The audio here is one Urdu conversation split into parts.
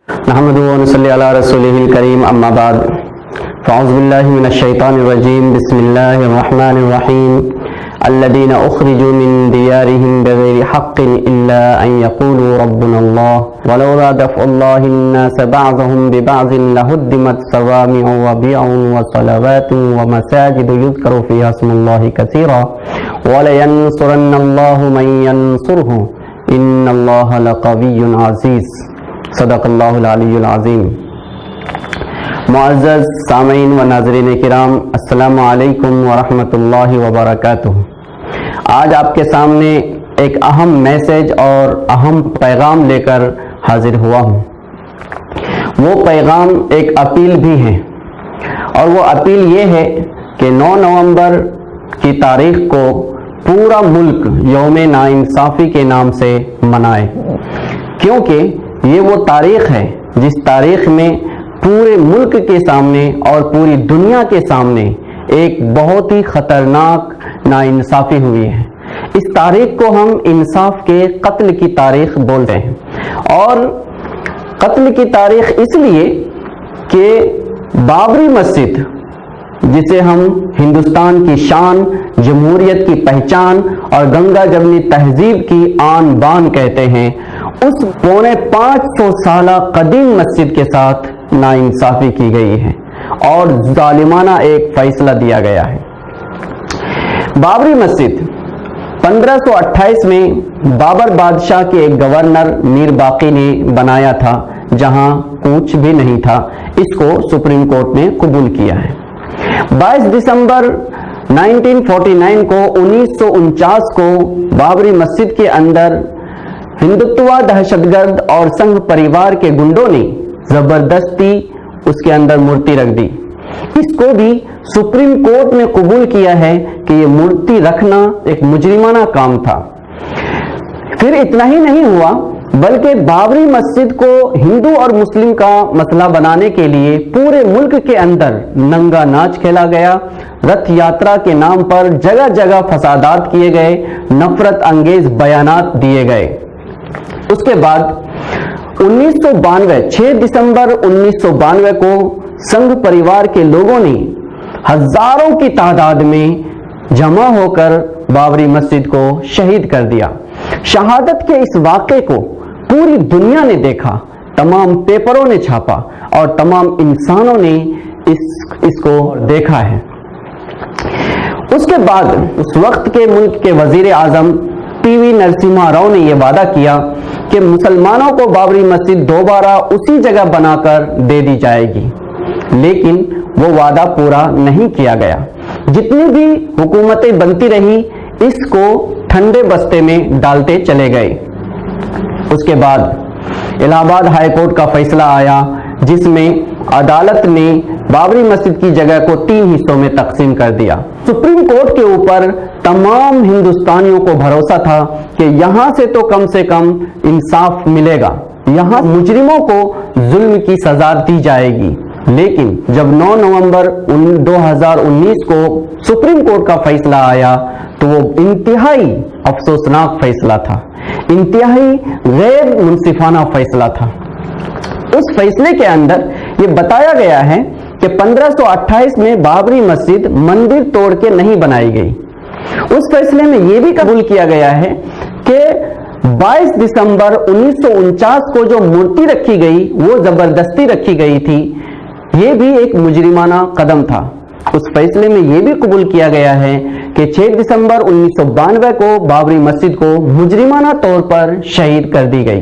نحمده ونصلي على رسوله الكريم اما بعد فاعوذ بالله من الشيطان الرجيم بسم الله الرحمن الرحيم الذين اخرجوا من ديارهم بغير حق الا ان يقولوا ربنا الله ولولا دفع الله الناس بعضهم ببعض لهدمت صوامع وبيع وصلوات ومساجد يذكر فيها اسم الله كثيرا ولينصرن الله من ينصره ان الله لقوي عزيز صدق اللہ العلی العظیم۔ معزز سامعین و ناظرین کرام، السلام علیکم ورحمۃ اللہ وبرکاتہ۔ آج آپ کے سامنے ایک اہم میسج اور اہم پیغام لے کر حاضر ہوا ہوں۔ وہ پیغام ایک اپیل بھی ہے، اور وہ اپیل یہ ہے کہ 9 نومبر کی تاریخ کو پورا ملک یوم ناانصافی کے نام سے منائے، کیونکہ یہ وہ تاریخ ہے جس تاریخ میں پورے ملک کے سامنے اور پوری دنیا کے سامنے ایک بہت ہی خطرناک ناانصافی ہوئی ہے۔ اس تاریخ کو ہم انصاف کے قتل کی تاریخ بولتے ہیں، اور قتل کی تاریخ اس لیے کہ بابری مسجد، جسے ہم ہندوستان کی شان، جمہوریت کی پہچان اور گنگا جمنی تہذیب کی آن بان کہتے ہیں، اس 550 سالہ قدیم مسجد کے ساتھ ناانصافی کی گئی ہے اور ظالمانہ ایک فیصلہ دیا گیا ہے۔ بابری مسجد 1528 میں بابر بادشاہ کے ایک گورنر میر باقی نے بنایا تھا، جہاں کوچ بھی نہیں تھا۔ اس کو سپریم کورٹ نے قبول کیا ہے۔ 22 دسمبر 1949 کو 1949 کو بابری مسجد کے اندر ہندوتوا دہشت گرد اور سنگھ پریوار کے گنڈوں نے زبردستی اس کے اندر مورتی رکھ دی۔ اس کو بھی سپریم کورٹ نے قبول کیا ہے کہ یہ مورتی رکھنا ایک مجرمانہ کام تھا۔ پھر اتنا ہی نہیں ہوا، بلکہ بابری مسجد کو ہندو اور مسلم کا مسئلہ بنانے کے لیے پورے ملک کے اندر ننگا ناچ کھیلا گیا، رتھ یاترا کے نام پر جگہ جگہ فسادات کیے گئے، نفرت انگیز بیانات دیے گئے۔ اس کے بعد 6 دسمبر 1992 کو سنگھ پریوار کے لوگوں نے ہزاروں کی تعداد میں جمع ہو کر بابری مسجد کو شہید کر دیا۔ شہادت کے اس واقعے کو پوری دنیا نے دیکھا، تمام پیپروں نے چھاپا اور تمام انسانوں نے اس کو دیکھا ہے۔ اس کے بعد اس وقت کے ملک کے وزیر اعظم پی وی نرسمہا راؤ نے یہ وعدہ کیا کہ مسلمانوں کو بابری مسجد دوبارہ اسی جگہ بنا کر دے دی جائے گی، لیکن وہ وعدہ پورا نہیں کیا گیا۔ جتنی بھی حکومتیں بنتی رہی، اس کو ٹھنڈے بستے میں ڈالتے چلے گئے۔ اس کے بعد الہ آباد ہائی کورٹ کا فیصلہ آیا، جس میں عدالت نے بابری مسجد کی جگہ کو 3 حصوں میں تقسیم کر دیا۔ سپریم کورٹ کے اوپر تمام ہندوستانیوں کو بھروسہ تھا کہ یہاں سے تو کم سے کم انصاف ملے گا، یہاں مجرموں کو ظلم کی سزا دی جائے گی۔ لیکن جب 9 نومبر 2019 کو سپریم کورٹ کا فیصلہ آیا تو وہ انتہائی افسوسناک فیصلہ تھا، انتہائی غیر منصفانہ فیصلہ تھا۔ اس فیصلے کے اندر یہ بتایا گیا ہے کہ 1528 میں بابری مسجد مندر توڑ کے نہیں بنائی گئی۔ اس فیصلے میں یہ بھی قبول کیا گیا ہے کہ 22 دسمبر 1949 کو جو مورتی رکھی گئی وہ زبردستی رکھی گئی تھی، یہ بھی ایک مجرمانہ قدم تھا۔ اس فیصلے میں یہ بھی قبول کیا گیا ہے کہ 6 دسمبر 1992 کو بابری مسجد کو مجرمانہ طور پر شہید کر دی گئی۔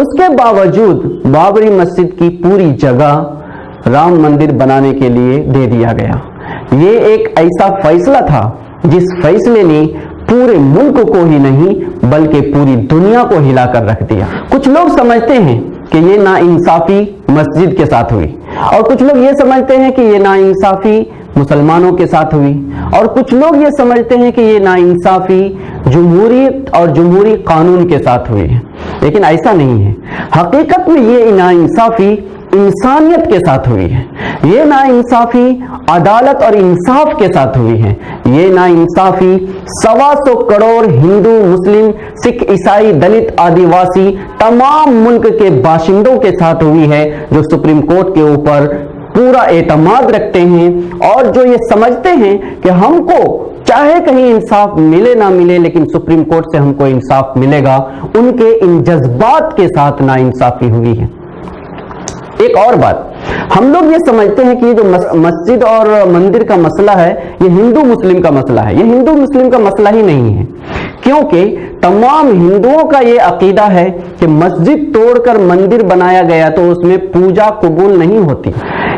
اس کے باوجود بابری مسجد کی پوری جگہ رام مندر بنانے کے لیے دے دیا گیا۔ یہ ایک ایسا فیصلہ تھا جس فیصلے نے پورے ملک کو ہی نہیں بلکہ پوری دنیا کو ہلا کر رکھ دیا۔ کچھ لوگ سمجھتے ہیں کہ یہ ناانصافی مسجد کے ساتھ ہوئی، اور کچھ لوگ یہ سمجھتے ہیں کہ یہ ناانصافی مسلمانوں کے ساتھ ہوئی، اور کچھ لوگ یہ سمجھتے ہیں کہ یہ ناانصافی جمہوریت اور جمہوری قانون کے ساتھ ہوئی ہے۔ لیکن ایسا نہیں ہے. حقیقت میں یہ ناانصافی انسانیت کے ساتھ ہوئی ہے. یہ ناانصافی عدالت اور انصاف کے ساتھ ہوئی ہے. یہ ناانصافی 125 کروڑ ہندو، مسلم، سکھ، عیسائی، دلت، آدیواسی تمام ملک کے باشندوں کے ساتھ ہوئی ہے، جو سپریم کورٹ کے اوپر پورا اعتماد رکھتے ہیں اور جو یہ سمجھتے ہیں کہ ہم کو چاہے کہیں انصاف ملے نہ ملے لیکن سپریم کورٹ سے ہم کو انصاف ملے گا. ان کے ان جذبات کے ساتھ ناانصافی ہوئی ہے. ایک اور بات، ہم لوگ یہ سمجھتے ہیں کہ یہ جو مسجد اور مندر کا مسئلہ ہے یہ ہندو مسلم کا مسئلہ ہے. یہ ہندو مسلم کا مسئلہ ہی نہیں ہے، کیونکہ تمام ہندوؤں کا یہ عقیدہ ہے کہ مسجد توڑ کر مندر بنایا گیا تو اس میں پوجا قبول نہیں ہوتی.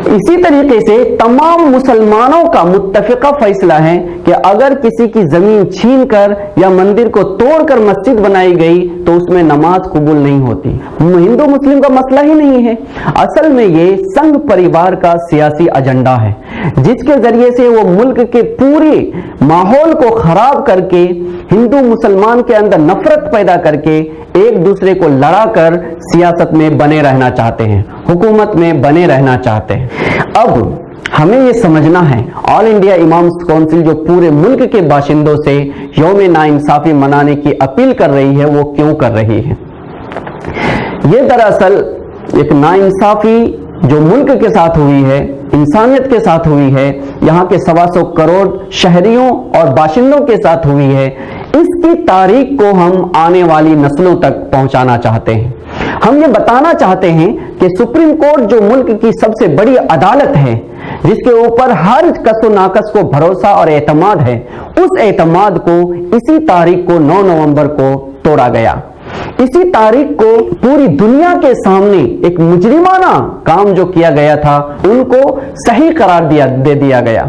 اسی طریقے سے تمام مسلمانوں کا متفقہ فیصلہ ہے کہ اگر کسی کی زمین چھین کر یا مندر کو توڑ کر مسجد بنائی گئی تو اس میں نماز قبول نہیں ہوتی. ہندو مسلم کا مسئلہ ہی نہیں ہے. اصل میں یہ سنگھ پریوار کا سیاسی ایجنڈا ہے، جس کے ذریعے سے وہ ملک کے پورے ماحول کو خراب کر کے ہندو مسلمان کے اندر نفرت پیدا کر کے ایک دوسرے کو لڑا کر سیاست میں بنے رہنا چاہتے ہیں، حکومت میں بنے رہنا چاہتے ہیں. اب ہمیں یہ سمجھنا ہے آل انڈیا امامز کونسل جو پورے ملک کے باشندوں سے یوم ناانصافی منانے کی اپیل کر رہی ہے وہ کیوں کر رہی ہے. یہ دراصل ایک ناانصافی جو ملک کے ساتھ ہوئی ہے، انسانیت کے ساتھ ہوئی ہے، یہاں کے 125 کروڑ شہریوں اور باشندوں کے ساتھ ہوئی ہے. اس کی تاریخ کو ہم آنے والی نسلوں تک پہنچانا چاہتے ہیں. ہم یہ بتانا چاہتے ہیں کہ سپریم کورٹ جو ملک کی سب سے بڑی عدالت ہے، جس کے اوپر ہر کس و ناقص کو بھروسہ اور اعتماد ہے، اس اعتماد کو اسی تاریخ کو 9 نومبر کو توڑا گیا. اسی تاریخ کو پوری دنیا کے سامنے ایک مجرمانہ کام جو کیا گیا تھا ان کو صحیح قرار دے دیا گیا.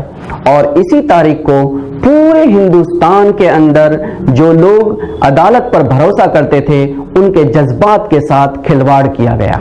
اور اسی تاریخ کو پورے ہندوستان کے اندر جو لوگ عدالت پر بھروسہ کرتے تھے ان کے جذبات کے ساتھ کھلواڑ کیا گیا.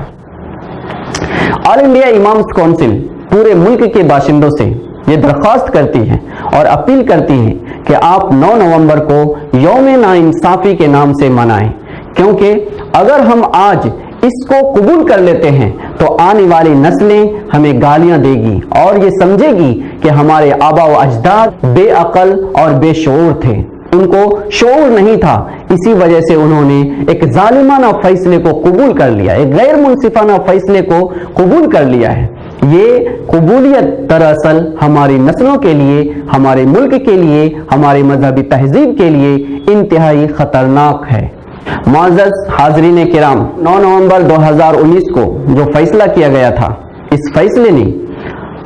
آل انڈیا امامز کونسل پورے ملک کے باشندوں سے یہ درخواست کرتی ہے اور اپیل کرتی ہے کہ آپ 9 نومبر کو یوم ناانصافی کے نام سے منائیں، کیونکہ اگر ہم آج اس کو قبول کر لیتے ہیں تو آنے والی نسلیں ہمیں گالیاں دے گی اور یہ سمجھے گی کہ ہمارے آبا و اجداد بے عقل اور بے شعور تھے، ان کو شعور نہیں تھا، اسی وجہ سے انہوں نے ایک ظالمانہ فیصلے کو قبول کر لیا، ایک غیر منصفانہ فیصلے کو قبول کر لیا ہے. یہ قبولیت دراصل ہماری نسلوں کے لیے، ہمارے ملک کے لیے، ہماری مذہبی تہذیب کے لیے انتہائی خطرناک ہے. معزز حاضرین کرام، 9 نومبر 2019 کو جو فیصلہ کیا گیا تھا، اس فیصلے نے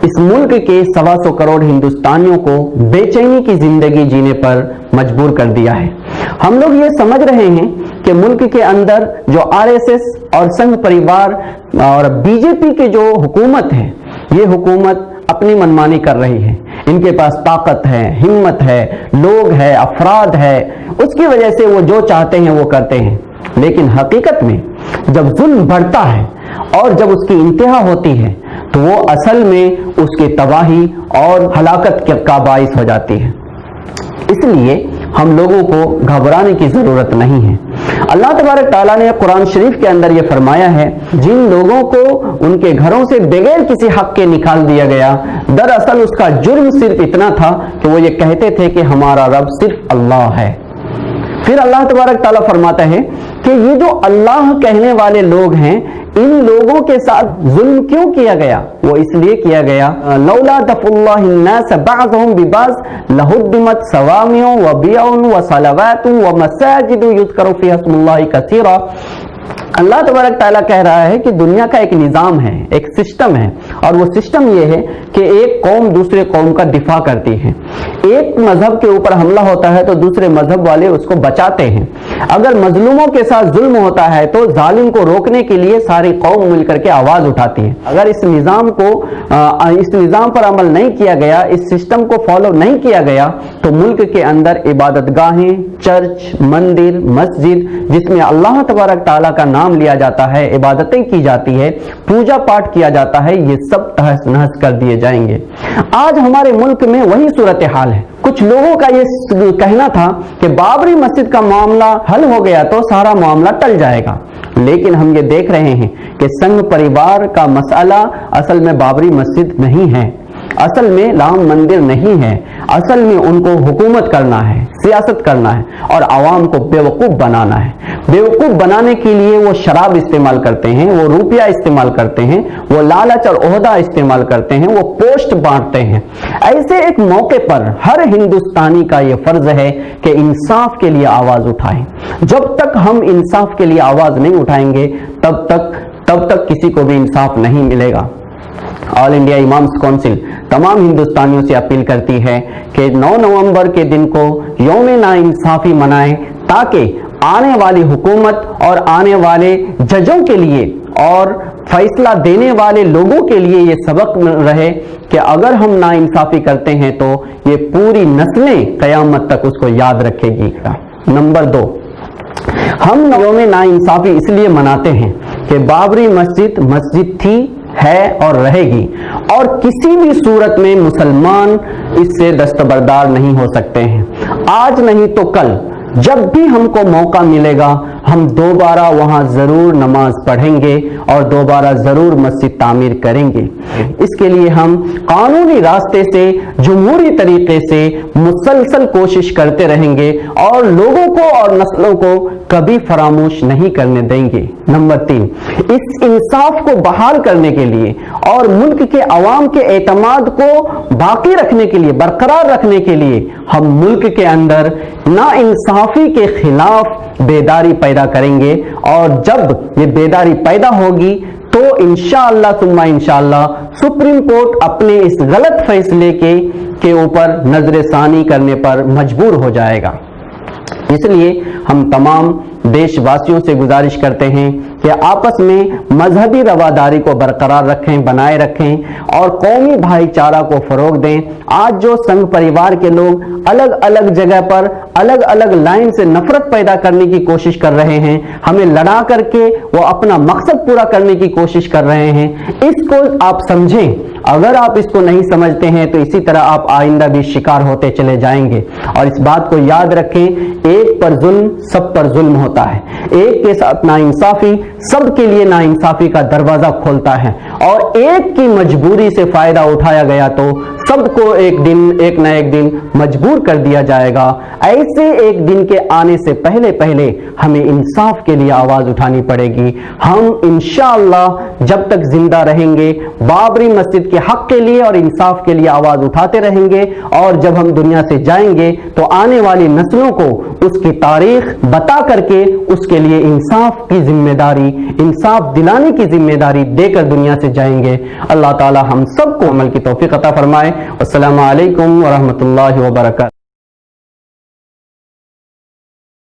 اس ملک کے 125 کروڑ ہندوستانیوں کو بے چینی کی زندگی جینے پر مجبور کر دیا ہے. ہم لوگ یہ سمجھ رہے ہیں کہ ملک کے اندر جو RSS اور سنگھ پریوار اور BJP کی جو حکومت ہے، یہ حکومت اپنی منمانی کر رہی ہے. ان کے پاس طاقت ہے، ہمت ہے، لوگ ہے، افراد ہے، اس کی وجہ سے وہ جو چاہتے ہیں وہ کرتے ہیں. لیکن حقیقت میں جب ظلم بڑھتا ہے اور جب اس کی انتہا ہوتی ہے تو وہ اصل میں اس کی تباہی اور ہلاکت کا باعث ہو جاتی ہے. اس لیے ہم لوگوں کو گھبرانے کی ضرورت نہیں ہے. اللہ تبارک تعالیٰ نے قرآن شریف کے اندر یہ فرمایا ہے، جن لوگوں کو ان کے گھروں سے بغیر کسی حق کے نکال دیا گیا، دراصل اس کا جرم صرف اتنا تھا کہ وہ یہ کہتے تھے کہ ہمارا رب صرف اللہ ہے. پھر اللہ تبارک تعالیٰ فرماتا ہے کہ یہ جو اللہ کہنے والے لوگ ہیں، ان لوگوں کے ساتھ ظلم کیوں کیا گیا؟ وہ اس لیے کیا گیا، لولا دفع اللہ الناس بعضهم ببعض لہدمت صوامع وبیع وصلوات ومساجد یذکر فیہا اسم اللہ کثیرا. اللہ تبارک تعالیٰ کہہ رہا ہے کہ دنیا کا ایک نظام ہے، ایک سسٹم ہے، اور وہ سسٹم یہ ہے کہ ایک قوم دوسرے قوم کا دفاع کرتی ہے. ایک مذہب کے اوپر حملہ ہوتا ہے تو دوسرے مذہب والے اس کو بچاتے ہیں. اگر مظلوموں کے ساتھ ظلم ہوتا ہے تو ظالم کو روکنے کے لیے ساری قوم مل کر کے آواز اٹھاتی ہے. اگر اس نظام پر عمل نہیں کیا گیا، اس سسٹم کو فالو نہیں کیا گیا تو ملک کے اندر عبادت گاہیں، چرچ، مندر، مسجد جس میں اللہ تبارک تعالیٰ کا نام لیا جاتا ہے، عبادتیں کی جاتی ہے، پوجا پاٹ کیا جاتا ہے، یہ سب تہس نہس کر دیے جائیں گے. آج ہمارے ملک میں وہی صورتحال ہے. کچھ لوگوں کا یہ کہنا تھا کہ بابری مسجد کا معاملہ حل ہو گیا تو سارا معاملہ ٹل جائے گا. لیکن ہم یہ دیکھ رہے ہیں کہ سنگ پریوار کا مسئلہ اصل میں بابری مسجد نہیں ہے، اصل میں رام مندر نہیں ہے، اصل میں ان کو حکومت کرنا ہے، سیاست کرنا ہے اور عوام کو بیوقوف بنانا ہے۔ بیوقوف بنانے کے لیے وہ شراب استعمال کرتے ہیں، وہ روپیہ استعمال کرتے ہیں، وہ لالچ اور عہدہ استعمال کرتے ہیں، وہ پوسٹ بانٹتے ہیں۔ ایسے ایک موقع پر ہر ہندوستانی کا یہ فرض ہے کہ انصاف کے لیے آواز اٹھائیں۔ جب تک ہم انصاف کے لیے آواز نہیں اٹھائیں گے تب تک کسی کو بھی انصاف نہیں ملے گا۔ آل انڈیا امامز کونسل تمام ہندوستانیوں سے اپیل کرتی ہے کہ 9 نومبر کے دن کو یوم ناانصافی منائیں، تاکہ آنے والی حکومت اور آنے والے ججوں کے لیے اور فیصلہ دینے والے لوگوں کے لیے یہ سبق رہے کہ اگر ہم ناانصافی کرتے ہیں تو یہ پوری نسلیں قیامت تک اس کو یاد رکھے گی۔ نمبر 2، ہم یوم ناانصافی اس لیے مناتے ہیں کہ بابری مسجد تھی، ہے اور رہے گی، اور کسی بھی صورت میں مسلمان اس سے دستبردار نہیں ہو سکتے ہیں۔ آج نہیں تو کل جب بھی ہم کو موقع ملے گا ہم دوبارہ وہاں ضرور نماز پڑھیں گے اور دوبارہ ضرور مسجد تعمیر کریں گے۔ اس کے لیے ہم قانونی راستے سے جمہوری طریقے سے مسلسل کوشش کرتے رہیں گے اور لوگوں کو اور نسلوں کو کبھی فراموش نہیں کرنے دیں گے۔ نمبر 3، اس انصاف کو بحال کرنے کے لیے اور ملک کے عوام کے اعتماد کو باقی رکھنے کے لیے، برقرار رکھنے کے لیے ہم ملک کے اندر ناانصافی کے خلاف بیداری پیدا کریں گے، اور جب یہ بیداری پیدا ہوگی تو انشاءاللہ ثم انشاءاللہ سپریم کورٹ اپنے اس غلط فیصلے کے اوپر نظر ثانی کرنے پر مجبور ہو جائے گا۔ اس لیے ہم تمام دیش واسیوں سے گزارش کرتے ہیں کہ آپس میں مذہبی رواداری کو برقرار رکھیں، بنائے رکھیں اور قومی بھائی چارہ کو فروغ دیں۔ آج جو سنگ پریوار کے لوگ الگ الگ جگہ پر الگ الگ لائن سے نفرت پیدا کرنے کی کوشش کر رہے ہیں، ہمیں لڑا کر کے وہ اپنا مقصد پورا کرنے کی کوشش کر رہے ہیں، اس کو آپ سمجھیں۔ اگر آپ اس کو نہیں سمجھتے ہیں تو اسی طرح آپ آئندہ بھی شکار ہوتے چلے جائیں گے، اور اس بات کو یاد رکھیں، ایک پر ظلم سب پر ظلم ہوتا ہے، ایک کے ساتھ ناانصافی سب کے لیے ناانصافی کا دروازہ کھولتا ہے، اور ایک کی مجبوری سے فائدہ اٹھایا گیا تو سب کو ایک نہ ایک دن مجبور کر دیا جائے گا۔ ایسے ایک دن کے آنے سے پہلے ہمیں انصاف کے لیے آواز اٹھانی پڑے گی۔ ہم انشاءاللہ جب تک زندہ رہیں گے بابری مسجد کے حق کے لیے اور انصاف کے لیے آواز اٹھاتے رہیں گے، اور جب ہم دنیا سے جائیں گے تو آنے والی نسلوں کو اس کی تاریخ بتا کر کے اس کے لیے انصاف کی ذمہ داری، انصاف دلانے کی ذمہ داری دے کر دنیا سے جائیں گے۔ اللہ تعالی ہم سب کو عمل کی توفیق عطا فرمائے۔ السلام علیکم ورحمۃ اللہ وبرکاتہ۔